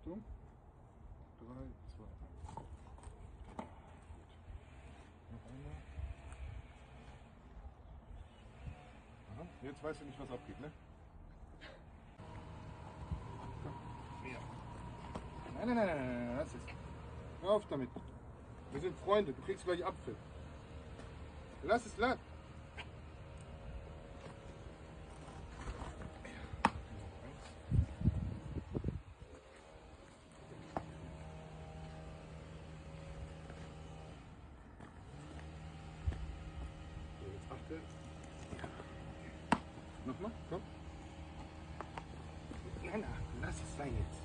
Achtung. 3, 2, 1. Noch einmal. Aha. Jetzt weißt du nicht, was abgeht, ne? Komm, mehr. Nein, das ist. Hör auf damit. Wir sind Freunde, du kriegst gleich Apfel. Lass es lang. So, jetzt achte. Nochmal, komm. Nein, lass es sein jetzt.